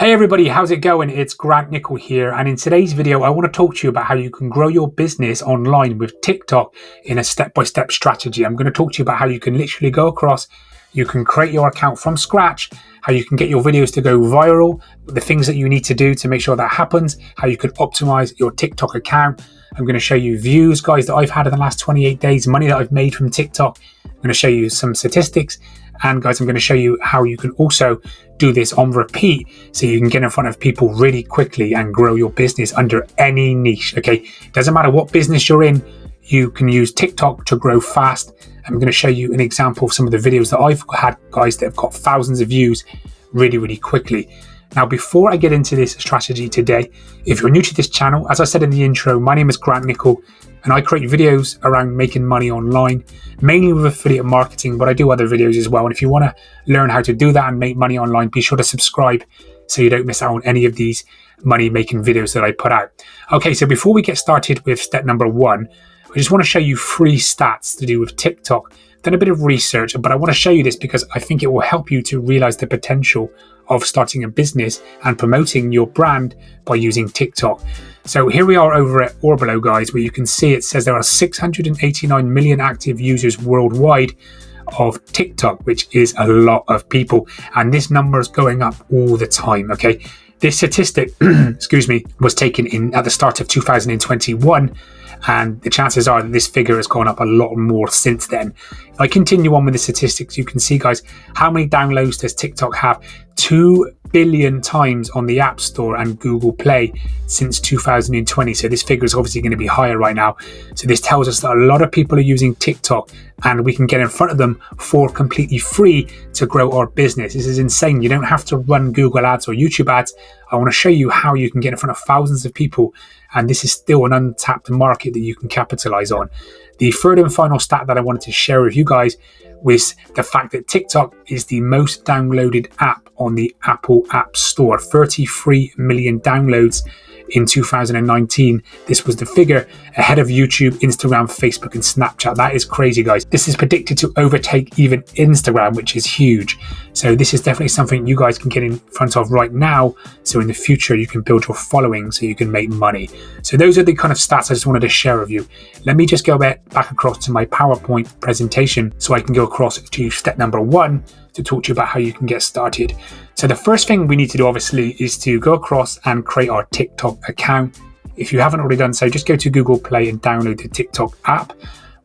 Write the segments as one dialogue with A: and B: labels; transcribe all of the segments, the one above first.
A: Hey everybody, how's it going? It's Grant Nicol here, and in today's video I want to talk to you about how you can grow your business online with TikTok in a step-by-step strategy. I'm going to talk to you about how you can literally go across, you can create your account from scratch, how you can get your videos to go viral, the things that you need to do to make sure that happens, how you can optimize your TikTok account. I'm going to show you views, guys, that I've had in the last 28 days, money that I've made from TikTok. I'm going to show you some statistics, and guys, I'm going to show you how you can also do this on repeat so you can get in front of people really quickly and grow your business under any niche. Okay, doesn't matter what business you're in, you can use TikTok to grow fast. I'm going to show you an example of some of the videos that I've had, guys, that have got thousands of views really quickly. Now, before I get into this strategy today, if you're new to this channel, as I said in the intro, my name is Grant Nicol, and I create videos around making money online, mainly with affiliate marketing, but I do other videos as well. And if you want to learn how to do that and make money online, be sure to subscribe so you don't miss out on any of these money making videos that I put out. Okay, so before we get started with step number one, I just want to show you 3 stats to do with TikTok. I've done a bit of research, but I want to show you this because I think it will help you to realize the potential of starting a business and promoting your brand by using TikTok. So here we are over at Orbolo, guys, where you can see it says there are 689 million active users worldwide of TikTok, which is a lot of people. And this number is going up all the time, okay? This statistic, excuse me, was taken in at the start of 2021. And the chances are that this figure has gone up a lot more since then. If I continue on with the statistics, you can see, guys, how many downloads does TikTok have? 2 billion times on the App Store and Google Play since 2020. So this figure is obviously going to be higher right now. So this tells us that a lot of people are using TikTok, and we can get in front of them for completely free to grow our business. This is insane. You don't have to run Google ads or YouTube ads. I want to show you how you can get in front of thousands of people, and this is still an untapped market that you can capitalize on. The third and final stat that I wanted to share with you guys was the fact that TikTok is the most downloaded app on the Apple App Store. 33 million downloads in 2019. This was the figure, ahead of YouTube, Instagram, Facebook, and Snapchat. That is crazy, guys. This is predicted to overtake even Instagram, which is huge. So this is definitely something you guys can get in front of right now. So in the future, you can build your following so you can make money. So those are the kind of stats I just wanted to share with you. Let me just go back across to my PowerPoint presentation so I can go across to step number one to talk to you about how you can get started. So the first thing we need to do, obviously, is to go across and create our TikTok account. If you haven't already done so, just go to Google Play and download the TikTok app.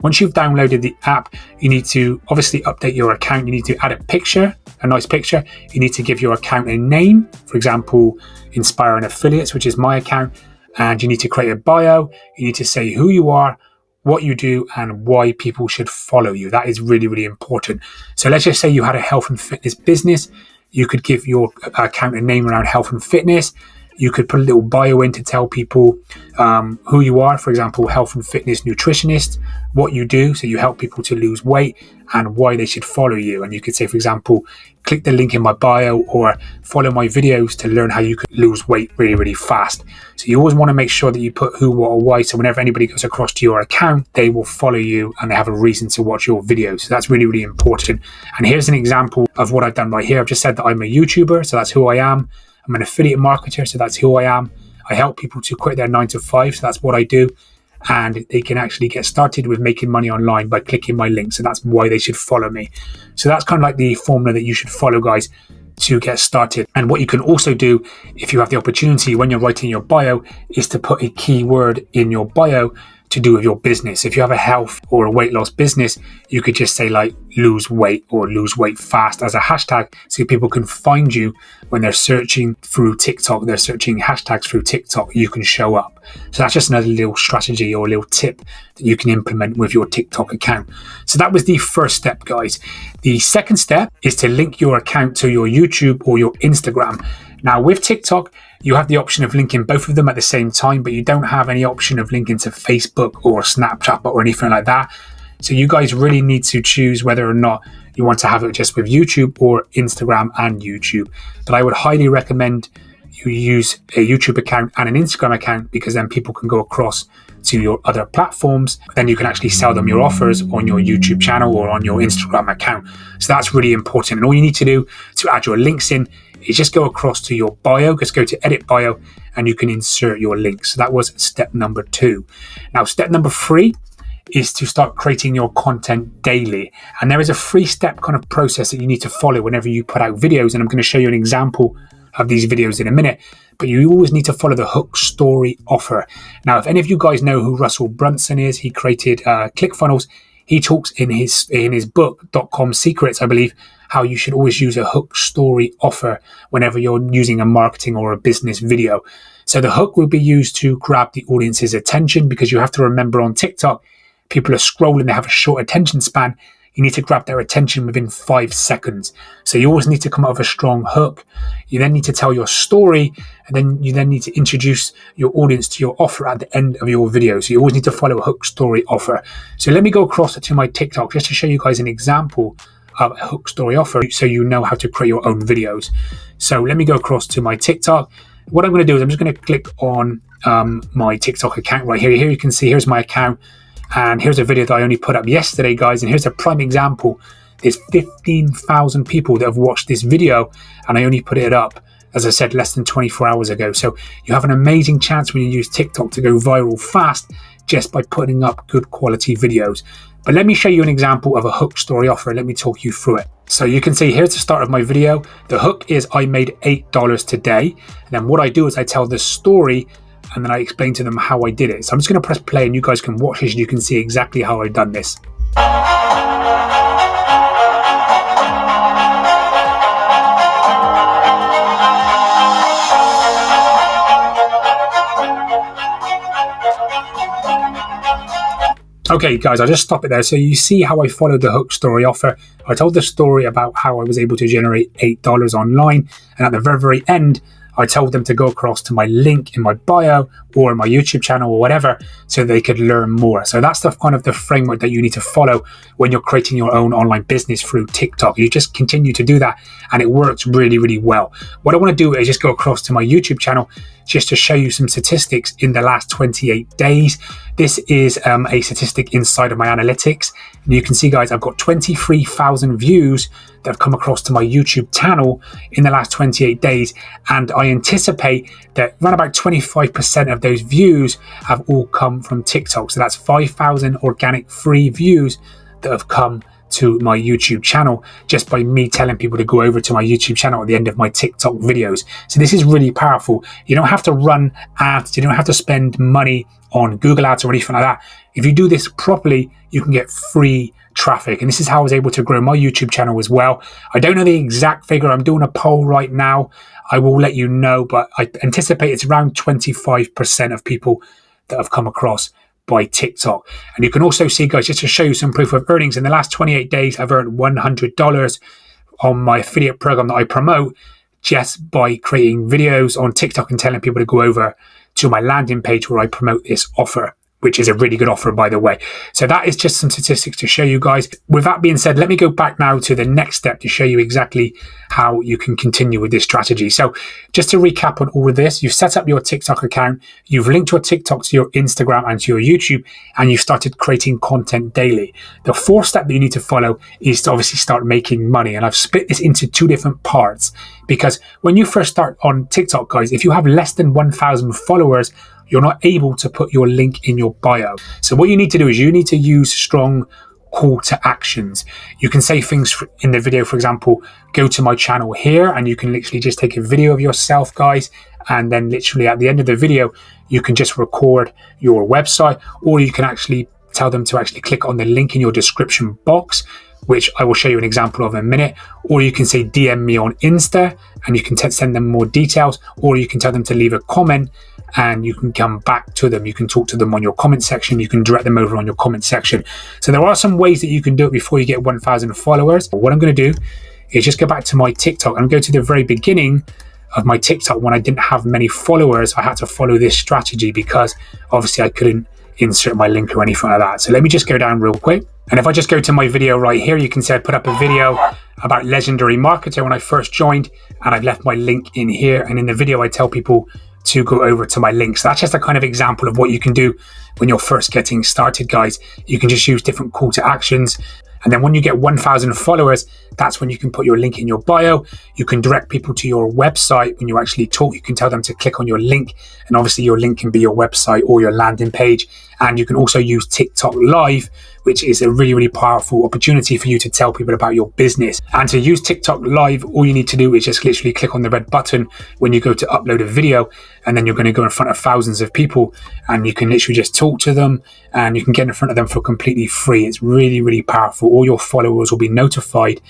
A: Once you've downloaded the app, you need to obviously update your account. You need to add a picture, a nice picture. You need to give your account a name, for example, Inspiring Affiliates, which is my account. And you need to create a bio. You need to say who you are, what you do, and why people should follow you. That is really important. So let's just say you had a health and fitness business. You could give your account a name around health and fitness. You could put a little bio in to tell people who you are, for example, health and fitness nutritionist, what you do, so you help people to lose weight, and why they should follow you. And you could say, for example, click the link in my bio or follow my videos to learn how you can lose weight really fast. So you always want to make sure that you put who, what, or why, so whenever anybody goes across to your account, they will follow you and they have a reason to watch your videos. So that's really important. And here's an example of what I've done right here. I've just said that I'm a YouTuber, so that's who I am. I'm an affiliate marketer, so that's who I am. I help people to quit their 9 to 5, so that's what I do. And they can actually get started with making money online by clicking my link. So that's why they should follow me. So that's kind of like the formula that you should follow, guys, to get started. And what you can also do, if you have the opportunity when you're writing your bio, is to put a keyword in your bio to do with your business. If you have a health or a weight loss business, you could just say like lose weight or lose weight fast as a hashtag, so people can find you when they're searching through TikTok. They're searching hashtags through TikTok, you can show up. So that's just another little strategy or a little tip that you can implement with your TikTok account. So that was the first step, guys. The second step is to link your account to your YouTube or your Instagram. Now with TikTok, you have the option of linking both of them at the same time, but you don't have any option of linking to Facebook or Snapchat or anything like that. So you guys really need to choose whether or not you want to have it just with YouTube or Instagram and YouTube. But I would highly recommend you use a YouTube account and an Instagram account, because then people can go across to your other platforms. Then you can actually sell them your offers on your YouTube channel or on your Instagram account. So that's really important. And all you need to do to add your links in is just go across to your bio, just go to edit bio, and you can insert your link. So that was step number 2. Now, step number 3 is to start creating your content daily. And there is a 3-step kind of process that you need to follow whenever you put out videos. And I'm going to show you an example of these videos in a minute. But you always need to follow the hook, story, offer. Now, if any of you guys know who Russell Brunson is, he created ClickFunnels. He talks in his book, .com Secrets, I believe, how you should always use a hook, story, offer whenever you're using a marketing or a business video. So the hook will be used to grab the audience's attention, because you have to remember on TikTok, people are scrolling, they have a short attention span. You need to grab their attention within 5 seconds. So you always need to come up with a strong hook. You then need to tell your story, and then you need to introduce your audience to your offer at the end of your video. So you always need to follow a hook, story, offer. So let me go across to my TikTok just to show you guys an example of a hook, story, offer, so you know how to create your own videos. So let me go across to my TikTok. What I'm going to do is I'm just going to click on my TikTok account right here. Here you can see, here's my account. And here's a video that I only put up yesterday, guys. And here's a prime example. There's 15,000 people that have watched this video, and I only put it up, as I said, less than 24 hours ago. So you have an amazing chance when you use TikTok to go viral fast just by putting up good quality videos. But let me show you an example of a hook, story, offer. Let me talk you through it. So you can see here's the start of my video. The hook is I made $8 today. And then what I do is I tell the story, and then I explain to them how I did it. So I'm just going to press play, and you guys can watch this and you can see exactly how I've done this. Okay, guys, I'll just stop it there. So you see how I followed the hook, story, offer. I told the story about how I was able to generate $8 online. And at the very, very end, I told them to go across to my link in my bio or my YouTube channel or whatever, so they could learn more. So that's the kind of the framework that you need to follow when you're creating your own online business through TikTok. You just continue to do that, and it works really, really well. What I want to do is just go across to my YouTube channel just to show you some statistics in the last 28 days. This is a statistic inside of my analytics. And you can see, guys, I've got 23,000 views that have come across to my YouTube channel in the last 28 days. And I anticipate that around about 25% of those views have all come from TikTok. So that's 5,000 organic free views that have come to my YouTube channel just by me telling people to go over to my YouTube channel at the end of my TikTok videos. So this is really powerful. You don't have to run ads. You don't have to spend money on Google ads or anything like that. If you do this properly, you can get free traffic. And this is how I was able to grow my YouTube channel as well. I don't know the exact figure. I'm doing a poll right now. I will let you know, but I anticipate it's around 25% of people that have come across by TikTok. And you can also see, guys, just to show you some proof of earnings, in the last 28 days, I've earned $100 on my affiliate program that I promote just by creating videos on TikTok and telling people to go over to my landing page where I promote this offer, which is a really good offer, by the way. So that is just some statistics to show you guys. With that being said, let me go back now to the next step to show you exactly how you can continue with this strategy. So just to recap on all of this, you've set up your TikTok account, you've linked your TikTok to your Instagram and to your YouTube, and you've started creating content daily. The 4th step that you need to follow is to obviously start making money. And I've split this into 2 different parts, because when you first start on TikTok, guys, if you have less than 1,000 followers, you're not able to put your link in your bio. So what you need to do is you need to use strong call to actions. You can say things in the video, for example, go to my channel here, and you can literally just take a video of yourself, guys, and then literally at the end of the video, you can just record your website, or you can actually tell them to actually click on the link in your description box, which I will show you an example of in a minute. Or you can say DM me on Insta, and you can send them more details, or you can tell them to leave a comment and you can come back to them. You can talk to them on your comment section. You can direct them over on your comment section. So there are some ways that you can do it before you get 1,000 followers. What I'm going to do is just go back to my TikTok and go to the very beginning of my TikTok when I didn't have many followers. I had to follow this strategy because obviously I couldn't insert my link or anything like that. So let me just go down real quick. And if I just go to my video right here, you can see I put up a video about Legendary Marketer when I first joined, and I've left my link in here. And in the video, I tell people to go over to my link. So that's just a kind of example of what you can do when you're first getting started, guys. You can just use different call to actions And then when you get 1,000 followers, that's when you can put your link in your bio. You can direct people to your website. When you actually talk, you can tell them to click on your link. And obviously your link can be your website or your landing page. And you can also use TikTok Live, which is a really, really powerful opportunity for you to tell people about your business. And to use TikTok Live, all you need to do is just literally click on the red button when you go to upload a video, and then you're going to go in front of thousands of people, and you can literally just talk to them, and you can get in front of them for completely free. It's really, really powerful. All your followers will be notified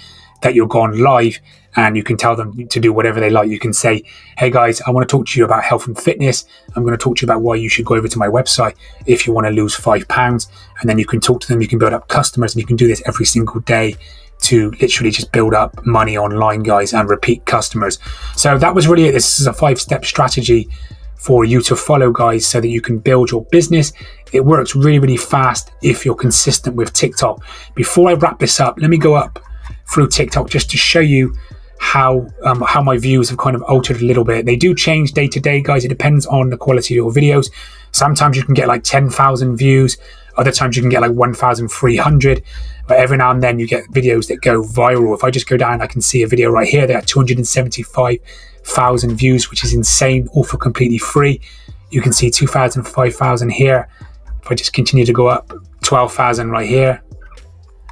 A: that you're gone live, and you can tell them to do whatever they like. You can say, hey guys, I want to talk to you about health and fitness. I'm going to talk to you about why you should go over to my website if you want to lose 5 pounds. And then you can talk to them, you can build up customers, and you can do this every single day to literally just build up money online, guys, and repeat customers. So that was really it. This is a 5-step strategy for you to follow, guys, so that you can build your business. It works really, really fast if you're consistent with TikTok. Before I wrap this up, let me go up through TikTok just to show you how my views have kind of altered a little bit. They do change day to day, guys. It depends on the quality of your videos. Sometimes you can get like 10,000 views. Other times you can get like 1,300. But every now and then you get videos that go viral. If I just go down, I can see a video right here. They have 275,000 views, which is insane, all for completely free. You can see 2,000, 5,000 here. If I just continue to go up, 12,000 right here.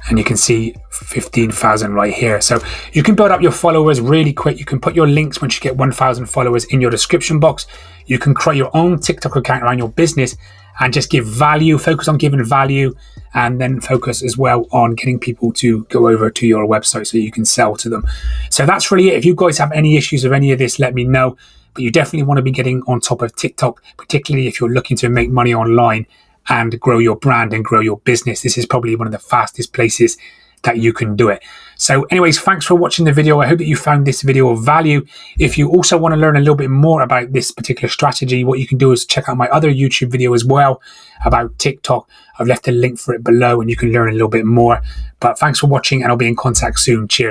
A: And you can see 15,000 right here. So you can build up your followers really quick. You can put your links once you get 1,000 followers in your description box. You can create your own TikTok account around your business and just give value, focus on giving value, and then focus as well on getting people to go over to your website so you can sell to them. So that's really it. If you guys have any issues with any of this, let me know. But you definitely want to be getting on top of TikTok, particularly if you're looking to make money online and grow your brand and grow your business. This is probably one of the fastest places that you can do it. So anyways, thanks for watching the video. I hope that you found this video of value. If you also want to learn a little bit more about this particular strategy, what you can do is check out my other YouTube video as well about TikTok. I've left a link for it below and you can learn a little bit more. But thanks for watching, and I'll be in contact soon. Cheers.